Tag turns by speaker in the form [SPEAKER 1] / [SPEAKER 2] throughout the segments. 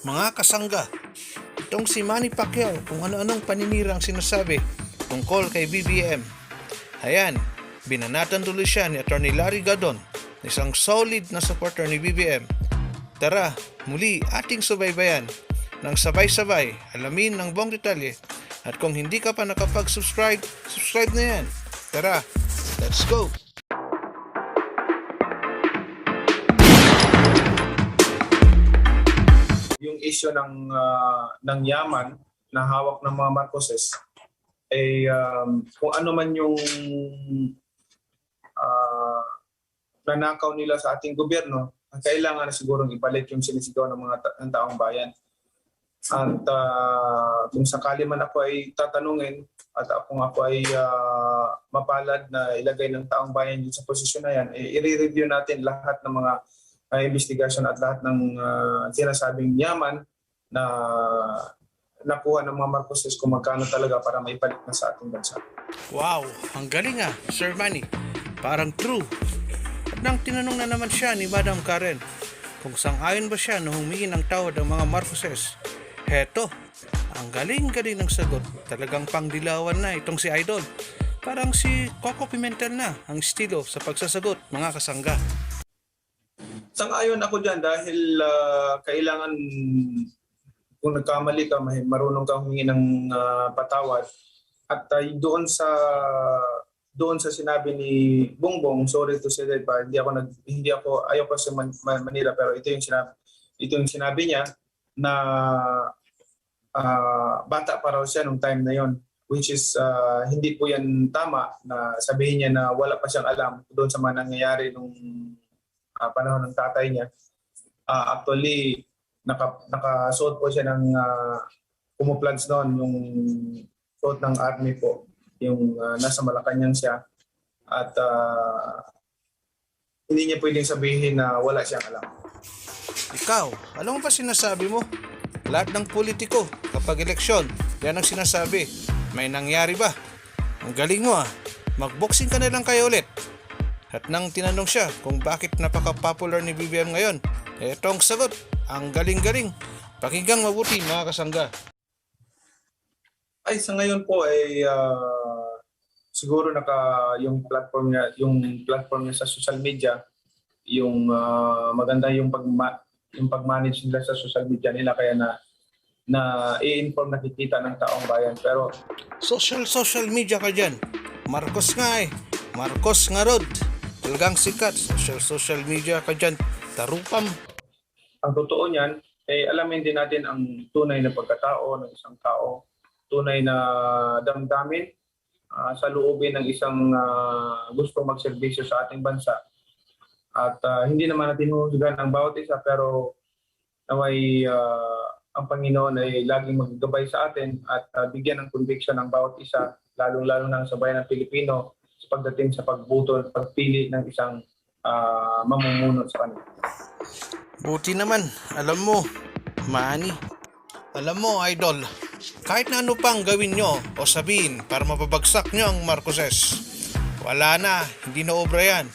[SPEAKER 1] Mga kasangga, itong si Manny Pacquiao kung ano-anong paninirang sinasabi tungkol kay BBM. Ayan, binanatan tuloy siya ni Atty. Larry Gadon, isang solid na supporter ni BBM. Tara, muli ating subaybayan ng sabay-sabay, alamin ng buong detalye. At kung hindi ka pa nakapag-subscribe, subscribe na yan. Tara, let's go!
[SPEAKER 2] Yung issue ng yaman na hawak ng mga Marcoses ay kung ano man yung nanakaw nila sa ating gobyerno, kailangan na sigurong ibalik yung sinisigaw ng mga ng taong bayan. At kung sakali man ako ay tatanungin at kung ako ay mapalad na ilagay ng taong bayan sa posisyon na yan, i-review natin lahat ng mga investigasyon at lahat ng sinasabing yaman na nakuha ng mga Marcoses kung magkano talaga para maibalik na sa ating bansa.
[SPEAKER 1] Wow, ang galing Sir Manny. Parang true. At nang tinanong na naman siya ni Madam Karen kung sang-ayon ba siya na humingi ng tawad ang mga Marcoses. Heto, ang galing-galing ng sagot. Talagang pangdilawan na itong si Idol. Parang si Coco Pimentel na ang estilo sa pagsasagot, mga kasangga.
[SPEAKER 2] Sang-ayon ako dyan dahil kailangan kung nagkamali ka, marunong ka humingi ng patawad. At doon sa sinabi ni Bongbong, sorry to say that, ayaw ko sa Manila, pero ito yung sinabi niya na bata pa raw siya nung time na yon, which is hindi po yan tama na sabihin niya na wala pa siyang alam doon sa mga nangyayari nung panahon ng tatay niya. Actually, nakasuot po siya ng camouflage noon, yung suot ng army po, yung nasa Malacanang siya. At hindi niya pwedeng sabihin na wala siyang alam.
[SPEAKER 1] Ikaw, alam mo ba sinasabi mo? Lahat ng politiko, kapag eleksyon, yan ang sinasabi. May nangyari ba? Ang galing mo Mag-boxing ka na lang kayo ulit. At nang tinanong siya kung bakit napaka-popular ni BBM ngayon, etong sagot, ang galing-galing. Pakinggang mabuti mga kasangga.
[SPEAKER 2] Ay, sa ngayon po ay siguro yung platform niya sa social media, yung maganda yung pag-manage nila sa social media nila, kaya na i-inform, nakikita ng taong bayan. Pero
[SPEAKER 1] social media ka dyan. Marcos nga Marcos nga Rod. Talagang sikat. Social media ka dyan. Tarupam.
[SPEAKER 2] Ang totoo niyan, alamin din natin ang tunay na pagkatao ng isang tao, tunay na damdamin sa loobin ng isang gusto magserbisyo sa ating bansa. At hindi naman natin huhusugan ang bawat isa, pero naway ang Panginoon ay laging maggabay sa atin at bigyan ng conviction ng bawat isa, lalong-lalo na sa bayan ng Pilipino, sa pagdating sa pagbuto, pagpili ng isang mamumuno sa kanila.
[SPEAKER 1] Buti naman, alam mo, Manny. Alam mo, Idol, kahit na ano pang gawin nyo o sabihin para mapabagsak nyo ang Marcoses, wala na, hindi na obra yan.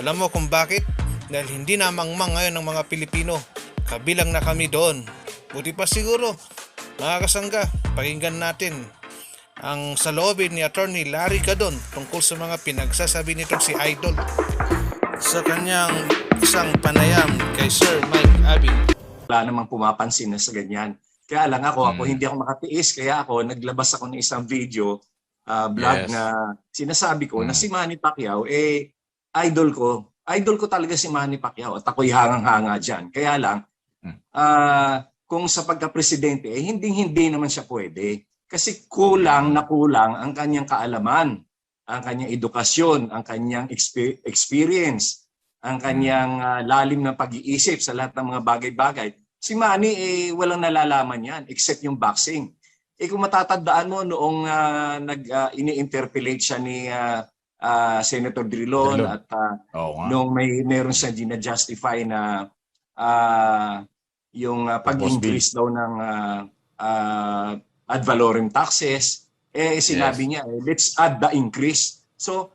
[SPEAKER 1] Alam mo kung bakit? Dahil hindi na mangmang ngayon ng mga Pilipino. Kabilang na kami doon. Buti pa siguro, mga kasangga, pakinggan natin ang saloobin ni Atty. Larry Gadon tungkol sa mga pinagsasabi nitong si Idol sa kanyang isang panayam kay Sir Mike Abby.
[SPEAKER 3] Wala namang pumapansin na sa ganyan. Kaya lang ako hindi ako makatiis, kaya ako naglabas ako ng isang video vlog na sinasabi ko na si Manny Pacquiao idol ko talaga si Manny Pacquiao at ako'y hangang-hanga dyan. Kaya lang kung sa pagka-presidente hindi naman siya pwede kasi kulang ang kanyang kaalaman, ang kanyang edukasyon, ang kanyang experience, ang kanyang lalim ng pag-iisip sa lahat ng mga bagay-bagay. Si Manny walang nalalaman yan except yung boxing. Kung matatandaan mo noong ini-interpellate siya ni Senator Drilon at noong meron siya gina-justify na yung pag-increase daw ng ad valorem taxes, sinabi niya, let's add the increase. So,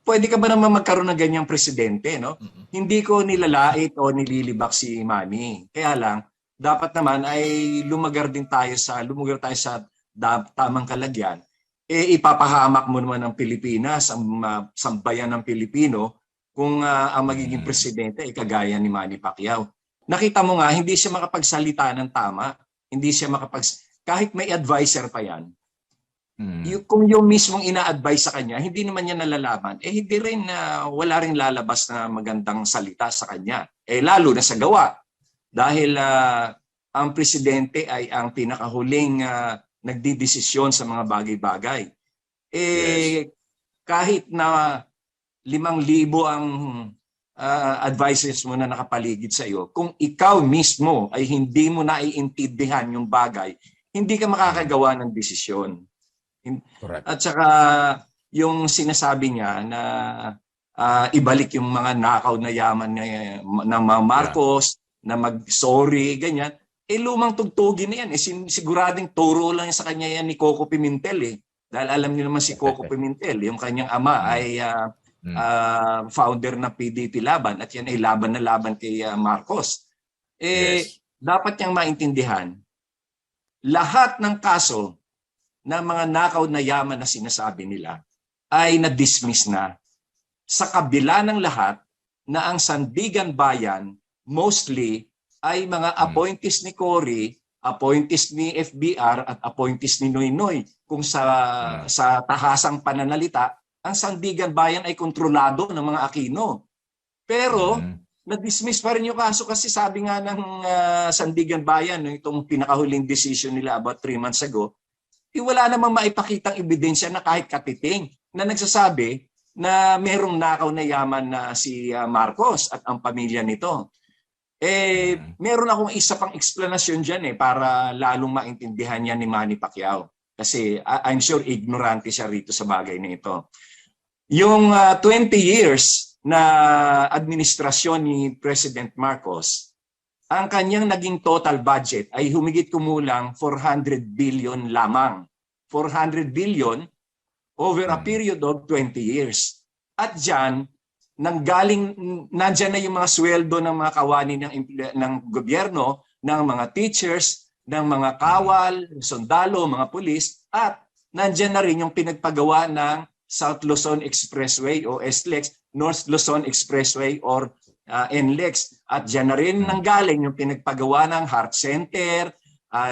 [SPEAKER 3] pwede ka ba naman magkaroon ng ganyang presidente, no? Hindi ko nilalait o nililibak si Manny. Kaya lang, dapat naman ay lumagar tayo sa tamang kalagyan. Ipapahamak mo naman ng Pilipinas, ang sambayan ng Pilipino, kung ang magiging presidente ay kagaya ni Manny Pacquiao. Nakita mo nga, hindi siya makapagsalita ng tama, hindi siya kahit may advisor pa yan, kung yung mismong ina-advise sa kanya, hindi naman niya nalalaman, hindi rin, wala rin lalabas na magandang salita sa kanya. Lalo na sa gawa. Dahil ang presidente ay ang pinakahuling nagdidesisyon sa mga bagay-bagay. Kahit na 5,000 ang advisors mo na nakapaligid sa iyo, kung ikaw mismo ay hindi mo naiintindihan yung bagay, hindi ka makakagawa ng desisyon.
[SPEAKER 4] Correct.
[SPEAKER 3] At saka yung sinasabi niya na ibalik yung mga nakaw na yaman ng mga Marcos, na mag-sorry, ganyan, lumang tugtugin na yan. Sigurading turo lang sa kanya yan ni Coco Pimentel. Dahil alam niyo naman si Coco Pimentel, yung kanyang ama ay founder ng PDP Laban at yan ay laban na laban kay Marcos. Dapat niyang maintindihan, lahat ng kaso na mga nakaw na yaman na sinasabi nila ay na-dismiss na. Sa kabila ng lahat na ang Sandigan Bayan mostly ay mga appointees ni Cory, appointees ni FBR at appointees ni Noynoy. Kung sa tahasang pananalita, ang Sandigan Bayan ay kontrolado ng mga Aquino. Pero na-dismiss pa rin yung kaso kasi sabi nga ng Sandigan Bayan, itong pinakahuling decision nila about 3 months ago, wala namang maipakitang ebidensya na kahit katiting na nagsasabi na merong nakaw na yaman na si Marcos at ang pamilya nito. Meron akong isa pang explanation dyan para lalong maintindihan niya ni Manny Pacquiao. Kasi I'm sure ignorante siya rito sa bagay na ito. Yung 20 years na administrasyon ni President Marcos, ang kanyang naging total budget ay humigit kumulang 400 billion lamang. 400 billion over a period of 20 years. At dyan, nandyan na yung mga sweldo ng mga kawani ng gobyerno, ng mga teachers, ng mga kawal, sundalo, mga pulis, at nandyan na rin yung pinagpagawa ng South Luzon Expressway o SLEX, North Luzon Expressway or NLEX. At dyan na rin nanggaling yung pinagpagawa ng Heart Center,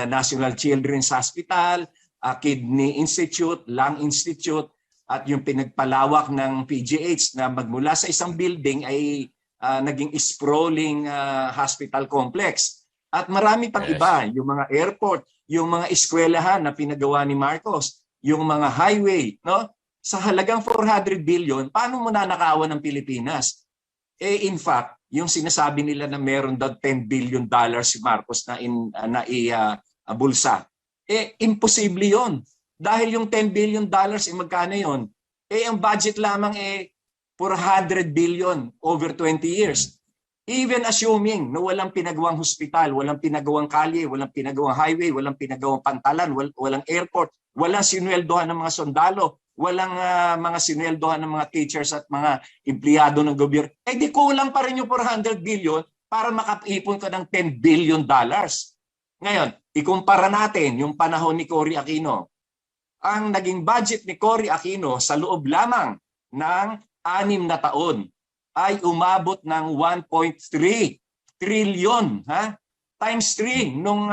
[SPEAKER 3] National Children's Hospital, Kidney Institute, Lung Institute, at yung pinagpalawak ng PGH na magmula sa isang building ay naging sprawling hospital complex. At marami pang iba, yung mga airport, yung mga eskwelahan na pinagawa ni Marcos, yung mga highway, no? Sa halagang 400 billion, paano mo nanakawan ng Pilipinas? In fact, yung sinasabi nila na meron daw $10 billion si Marcos na bulsa, imposible yon. Dahil yung $10 billion, magkano yun? Ang budget lamang 400 billion over 20 years. Even assuming na walang pinagawang hospital, walang pinagawang kalye, walang pinagawang highway, walang pinagawang pantalan, walang airport, walang sinweldohan ng mga sundalo, walang mga sinweldohan ng mga teachers at mga empleyado ng gobyerno, di kulang pa rin yung 400 billion para makaipon ka ng $10 billion. Ngayon, ikumpara natin yung panahon ni Cory Aquino. Ang naging budget ni Cory Aquino sa loob lamang ng 6 na taon ay umabot ng 1.3 trillion, times 3 nung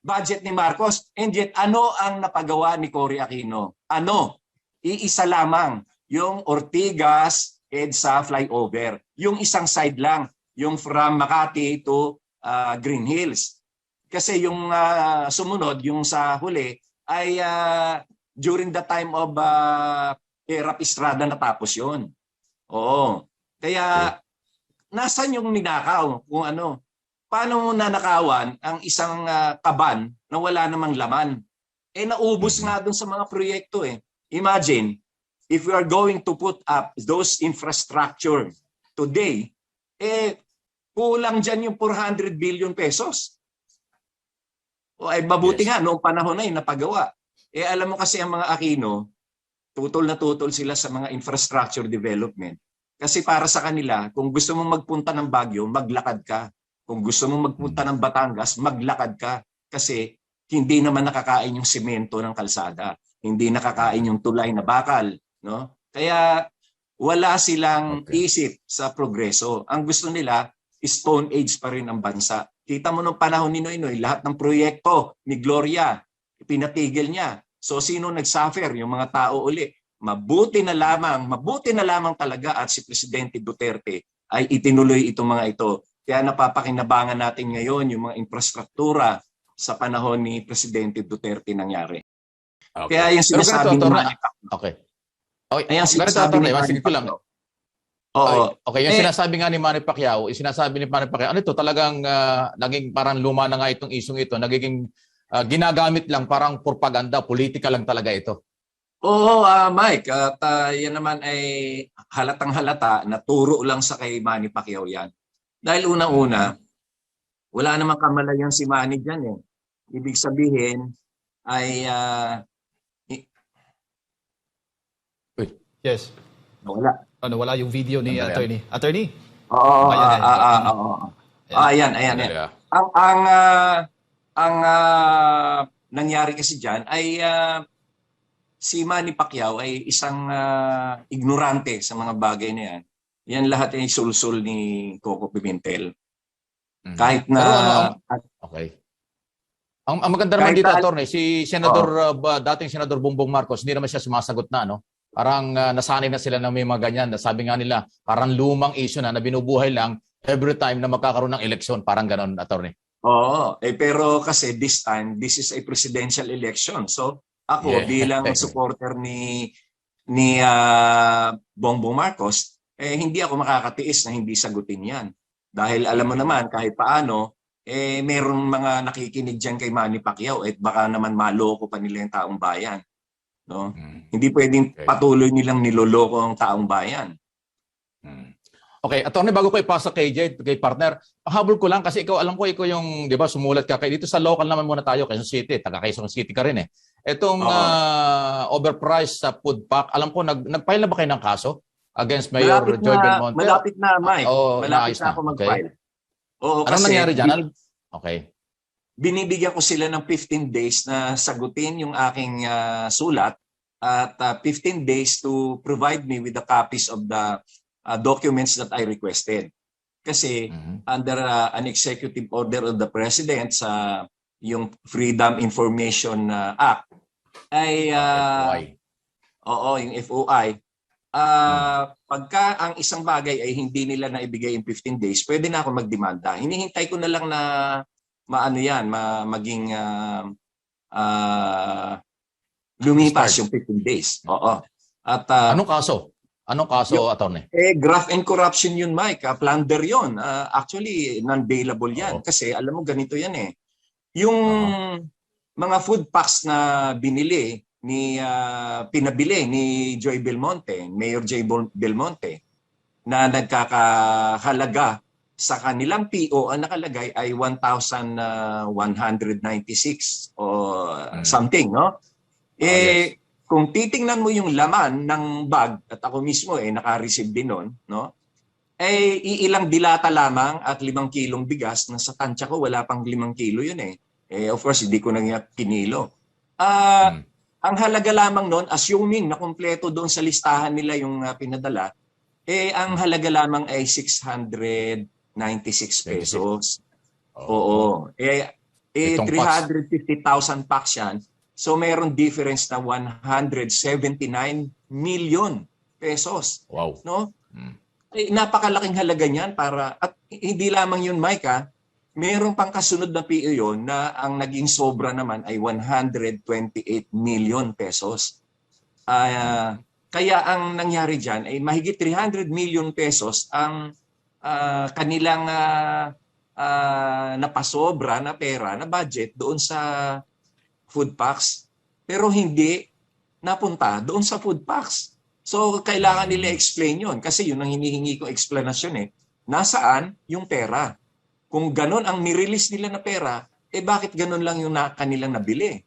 [SPEAKER 3] budget ni Marcos. And yet, ano ang napagawa ni Cory Aquino? Ano? Iisa lamang, yung Ortigas EDSA flyover. Yung isang side lang, yung from Makati to Green Hills. Kasi yung sumunod, yung sa huli, ay during the time of Erap Estrada natapos yun. Oo. Kaya, nasan yung ninakaw? Kung ano? Paano mo nanakawan ang isang kaban na wala namang laman? Naubos nga dun sa mga proyekto Imagine, if we are going to put up those infrastructure today, kulang dyan yung 400 billion pesos. O mabuti nga, noong panahon na napagawa. Alam mo kasi ang mga Aquino, tutol na tutol sila sa mga infrastructure development. Kasi para sa kanila, kung gusto mong magpunta ng Baguio, maglakad ka. Kung gusto mong magpunta ng Batangas, maglakad ka kasi hindi naman nakakain yung semento ng kalsada, hindi nakakain yung tulay na bakal, no? Kaya wala silang isip sa progreso. Ang gusto nila, Stone Age pa rin ang bansa. Kita mo nung panahon ni Noynoy, lahat ng proyekto ni Gloria, pinatigil niya. So sino nagsuffer? Yung mga tao uli. Mabuti na lamang talaga at si Presidente Duterte ay itinuloy itong mga ito. Kaya napapakinabangan natin ngayon yung mga infrastruktura sa panahon ni Presidente Duterte nangyari.
[SPEAKER 4] Okay.
[SPEAKER 3] Kaya yung sinasabi ni Manny Pacquiao.
[SPEAKER 4] Okay. Okay.
[SPEAKER 3] Kaya yung sinasabi ni Manny Pacquiao. Oo.
[SPEAKER 4] Okay, yung sinasabi nga ni Manny Pacquiao, ano ito, talagang naging parang luma na nga itong isong ito, nagiging ginagamit lang, parang propaganda, politika lang talaga ito.
[SPEAKER 3] Oo, Mike. At yan naman ay halatang halata na turo lang sa kay Manny Pacquiao yan. Dahil unang-una, wala namang kamalayan si Manny dyan eh. Ibig sabihin ay
[SPEAKER 5] Yes.
[SPEAKER 3] wala.
[SPEAKER 5] Ano, wala yung video ni attorney. Attorney?
[SPEAKER 3] Oo,
[SPEAKER 5] Ayan,
[SPEAKER 3] ayan. Ayan. Ang nangyari kasi diyan ay si Manny Pacquiao ay isang ignorante sa mga bagay na yan. Yan lahat ay sulsul ni Coco Pimentel. Kahit na...
[SPEAKER 4] Okay. Ang maganda naman dito, attorney, si Senador, dating Senador Bongbong Marcos, hindi naman siya sumasagot na, no? Parang nasanay na sila na may mga ganyan. Sabi nga nila, parang lumang issue na binubuhay lang every time na magkakaroon ng eleksyon. Parang ganon, attorney.
[SPEAKER 3] Oo. Pero kasi this time, this is a presidential election. So ako bilang supporter ni Bongbong Marcos, hindi ako makakatiis na hindi sagutin yan. Dahil alam mo naman, kahit paano, merong mga nakikinig dyan kay Manny Pacquiao at baka naman maloko pa nila yung taong bayan. No? Hindi pwedeng patuloy nilang niloloko ang taong bayan.
[SPEAKER 4] Okay, attorney, bago ko ipasa kay Jade, kay partner, habol ko lang kasi ikaw, alam ko, ikaw yung, di ba, sumulat ka dito sa local naman muna tayo, Quezon City, taga Quezon City ka rin eh. Itong overpriced sa food pack, alam ko, nag-file na ba kayo ng kaso against Mayor Joy Belmonte?
[SPEAKER 3] Malapit na, Mike. Malapit na ako mag-file. Oo,
[SPEAKER 4] anong nangyari dyan? Okay.
[SPEAKER 3] Binibigyan ko sila ng 15 days na sagutin yung aking sulat at 15 days to provide me with the copies of the documents that I requested. Kasi under an executive order of the President sa yung Freedom Information Act ay yung FOI. Pagka ang isang bagay ay hindi nila naibigay in 15 days, pwede na ako magdemanda. Hinihintay ko na lang na maging lumipas yung 15 days. Oo. At
[SPEAKER 4] anong kaso? Anong kaso, attorney?
[SPEAKER 3] Graft and corruption yun, Mike. Plunder yun. Actually, non-bailable yan. Kasi alam mo, ganito yan eh. Yung mga food packs na pinabili ni Joy Belmonte, Mayor Joy Belmonte, na nagkakahalaga sa kanilang PO, ang nakalagay ay 1,196 o something, no?
[SPEAKER 4] Yes.
[SPEAKER 3] Kung titingnan mo yung laman ng bag, at ako mismo naka-receive din nun, no? Iilang dilata lamang at 5 kilong bigas na sa tansya ko, wala pang 5 kilo yun eh. Of course, hindi ko na nga kinilo. Ang halaga lamang nun, assuming na kumpleto doon sa listahan nila yung pinadala, ang halaga lamang ay 696 pesos. Oo. 350,000 packs yan. So mayroon difference na 179 million pesos.
[SPEAKER 4] Wow.
[SPEAKER 3] No? Napakalaking halaga niyan para, at hindi lamang yun, Mike, meron pang kasunod na PO yun na ang naging sobra naman ay 128 million pesos. Kaya ang nangyari dyan ay mahigit 300 million pesos ang kanilang napasobra na pera, na budget doon sa food packs, pero hindi napunta doon sa food packs. So kailangan nila explain yun kasi yun ang hinihingi ko explanation eh. Nasaan yung pera? Kung ganon ang nirelease nila na pera, bakit ganon lang yung kanilang nabili?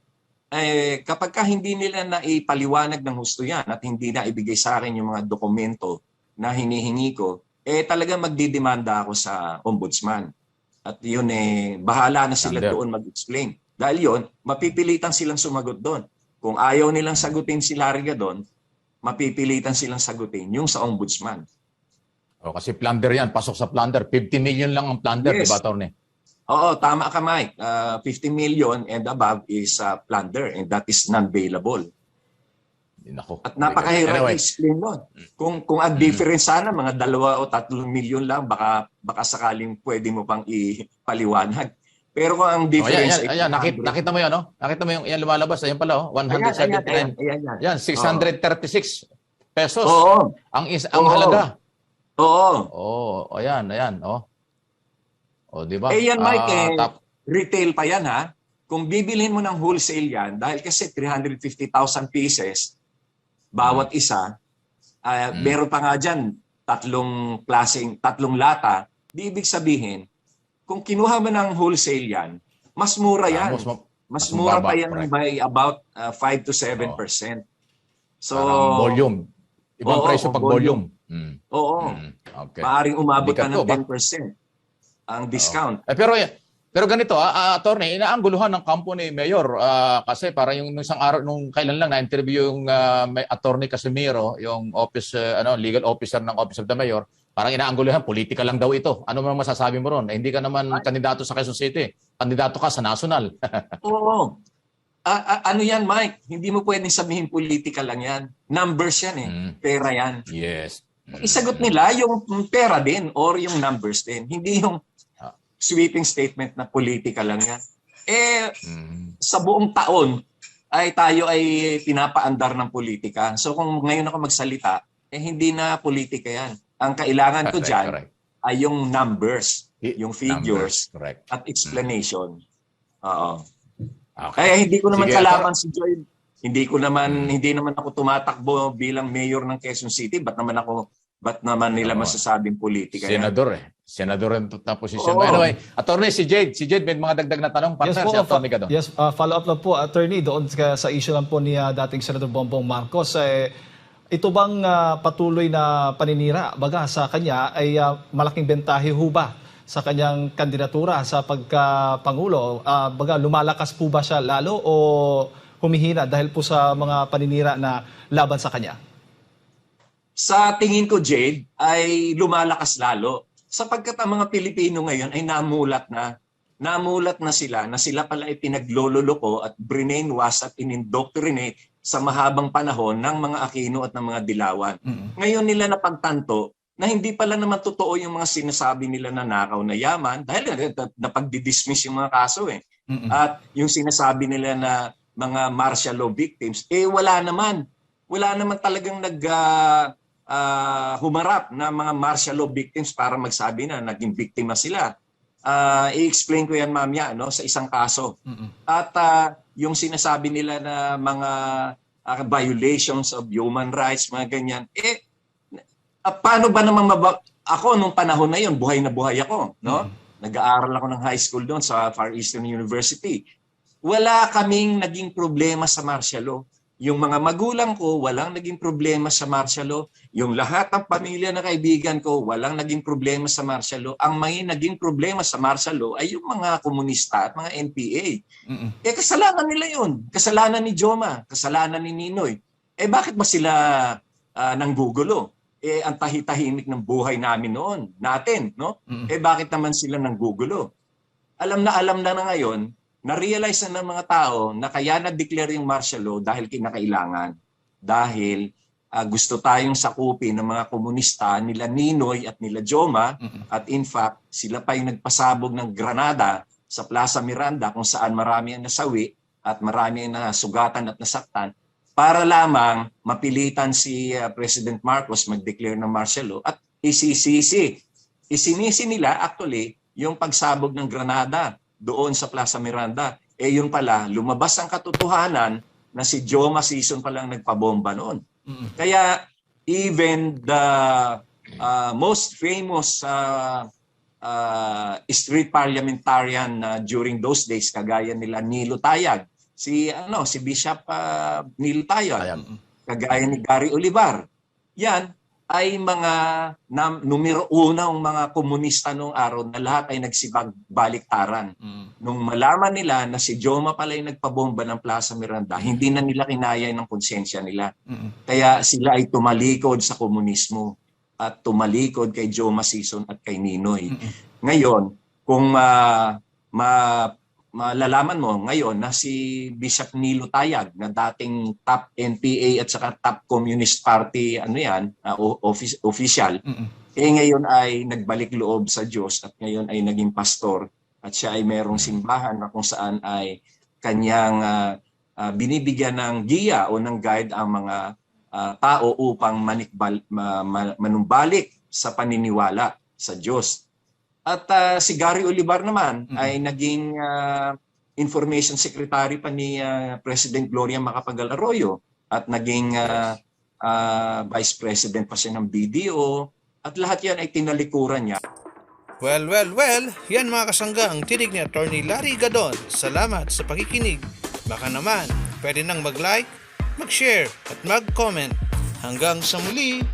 [SPEAKER 3] Kapag hindi nila na ipaliwanag ng husto yan at hindi na ibigay sa akin yung mga dokumento na hinihingi ko, talaga magdidemanda ako sa ombudsman. At yun bahala na sila
[SPEAKER 4] Thunder.
[SPEAKER 3] doon mag-explain. Dahil yun, mapipilitan silang sumagot doon. Kung ayaw nilang sagutin si Larga doon, mapipilitan silang sagutin yung sa ombudsman.
[SPEAKER 4] O, kasi plunder yan, pasok sa plunder. 50 million lang ang plunder,
[SPEAKER 3] Yes.
[SPEAKER 4] di ba, Atty.?
[SPEAKER 3] Oo, tama ka, Mike. 50 million and above is plunder and that is non-bailable.
[SPEAKER 4] Nako.
[SPEAKER 3] At napakahirap
[SPEAKER 4] Anyway,
[SPEAKER 3] i-explain nun. Kung ang difference sana, mga 2 o 3 milyon lang, baka sakaling pwede mo pang ipaliwanag. Pero kung ang difference...
[SPEAKER 4] ayan, nakita mo yan, no? Nakita mo yung yan lumalabas, ayan pala, 179.
[SPEAKER 3] Ayan.
[SPEAKER 4] Yan, 636 pesos.
[SPEAKER 3] Oo.
[SPEAKER 4] Ang
[SPEAKER 3] Oo.
[SPEAKER 4] halaga.
[SPEAKER 3] Oo.
[SPEAKER 4] Oh, ayan, oh. Oh, di ba?
[SPEAKER 3] Yan, Mike,
[SPEAKER 4] Retail
[SPEAKER 3] retail pa yan, ha? Kung bibilhin mo ng wholesale yan, dahil kasi 350,000 pieces, bawat isa, meron pa nga dyan, 3 lata, di ibig sabihin, kung kinuha mo ng wholesale yan, mas mura yan. Mas mura
[SPEAKER 4] baba,
[SPEAKER 3] pa yan
[SPEAKER 4] correct.
[SPEAKER 3] by about 5 to 7%. So,
[SPEAKER 4] Parang volume. Ibang
[SPEAKER 3] Oo,
[SPEAKER 4] presyo pag
[SPEAKER 3] volume.
[SPEAKER 4] volume.
[SPEAKER 3] oo,
[SPEAKER 4] Okay.
[SPEAKER 3] maaring umabot
[SPEAKER 4] Bigat
[SPEAKER 3] ka
[SPEAKER 4] to,
[SPEAKER 3] ng
[SPEAKER 4] ba?
[SPEAKER 3] 10% ang discount.
[SPEAKER 4] Pero ganito, attorney, inaangguluhan ng kampo ni Mayor kasi para yung isang araw nung kailan lang na-interview yung may attorney Casimiro, yung office legal officer ng Office of the Mayor, parang inaangguluhan politika lang daw ito. Ano man masasabi mo ron? Hindi ka naman kandidato sa Quezon City. Kandidato ka sa national.
[SPEAKER 3] Oo. Ano yan, Mike? Hindi mo pwedeng sabihin politika lang yan. Numbers yan Pera yan.
[SPEAKER 4] Yes.
[SPEAKER 3] Isagot nila yung pera din or yung numbers din. Hindi yung sweeping statement na politika lang yan. Sa buong taon ay tayo ay pinapaandar ng politika. So kung ngayon ako magsalita, hindi na politika yan. Ang kailangan ko dyan ay yung numbers, yung figures, at explanation. Oo.
[SPEAKER 4] Okay.
[SPEAKER 3] Kaya hindi ko naman
[SPEAKER 4] Sige,
[SPEAKER 3] kalaban si Joy. Hindi naman ako tumatakbo bilang mayor ng Quezon City. Ba't naman nila masasabing politika yan?
[SPEAKER 4] Senador rin na posisyon.
[SPEAKER 3] Oo.
[SPEAKER 4] Anyway, attorney si Jade may mga dagdag na tanong. Partner, si attorney ka doon.
[SPEAKER 5] Yes, follow up lang po, attorney, doon sa issue lang po ni dating Senador Bongbong Marcos. Ito bang patuloy na paninira baga sa kanya ay malaking bentahe ho ba sa kanyang kandidatura sa pagka-pangulo? Baga lumalakas po ba siya lalo o humihina dahil po sa mga paninira na laban sa kanya?
[SPEAKER 3] Sa tingin ko, Jade, ay lumalakas lalo. Sapagkat ang mga Pilipino ngayon ay namulat na sila pala ay pinaglololoko at brainwash at inindoctrinate sa mahabang panahon ng mga Aquino at ng mga Dilawan. Ngayon nila napagtanto na hindi pala naman totoo yung mga sinasabi nila na nakaw na yaman dahil napagdidismiss yung mga kaso At yung sinasabi nila na mga martial law victims, wala naman talagang humarap na mga martial law victims para magsabi na naging biktima sila. I-explain ko yan mamaya sa isang kaso. At yung sinasabi nila na mga violations of human rights, mga ganyan, paano ba naman ako nung panahon na yun, buhay na buhay ako, no? Nag-aaral ako ng high school doon sa Far Eastern University. Wala kaming naging problema sa martial law. Yung mga magulang ko, walang naging problema sa martial law. Yung lahat ng pamilya na kaibigan ko, walang naging problema sa martial law. Ang may naging problema sa martial law ay yung mga komunista at mga NPA. Kasalanan nila yun. Kasalanan ni Joma, kasalanan ni Ninoy. Bakit ba sila nanggugulo? Ang tahitahimik ng buhay namin noon, natin, no? Bakit naman sila nanggugulo? Alam na ngayon, na-realize na ng mga tao na kaya na-declare yung martial law dahil kinakailangan. Dahil gusto tayong sakupin ng mga komunista nila Ninoy at nila Joma. At in fact, sila pa yung nagpasabog ng granada sa Plaza Miranda kung saan marami ang nasawi at marami ang nasugatan at nasaktan para lamang mapilitan si President Marcos mag-declare ng martial law at isinisi nila actually yung pagsabog ng granada doon sa Plaza Miranda. Yun pala, lumabas ang katotohanan na si Joma Sison palang nagpabomba noon. Kaya even the most famous street parliamentarian during those days, kagaya nila Nilo Tayag, si Bishop Nilo Tayag, kagaya ni Gary Olivar, yan, ay mga numero unang mga komunista noong araw na lahat ay nagsibagbaliktaran. Nung malaman nila na si Joma pala yung nagpabomba ng Plaza Miranda, hindi na nila kinaya ng konsensya nila. Kaya sila ay tumalikod sa komunismo at tumalikod kay Joma Sison at kay Ninoy. Ngayon, kung malalaman mo ngayon na si Bishop Nilo Tayag na dating top NPA at saka top Communist Party official, ngayon ay nagbalik loob sa Diyos at ngayon ay naging pastor at siya ay merong simbahan na kung saan ay kanyang binibigyan ng giya o ng guide ang mga tao upang manumbalik sa paniniwala sa Diyos. At si Gary Olivar naman ay naging information secretary pa ni President Gloria Macapagal Arroyo at naging vice president pa siya ng BDO at lahat yan ay tinalikuran niya.
[SPEAKER 1] Well, yan mga kasangga ang tinig ni Attorney Larry Gadon. Salamat sa pakikinig. Baka naman, pwede nang mag-like, mag-share at mag-comment. Hanggang sa muli!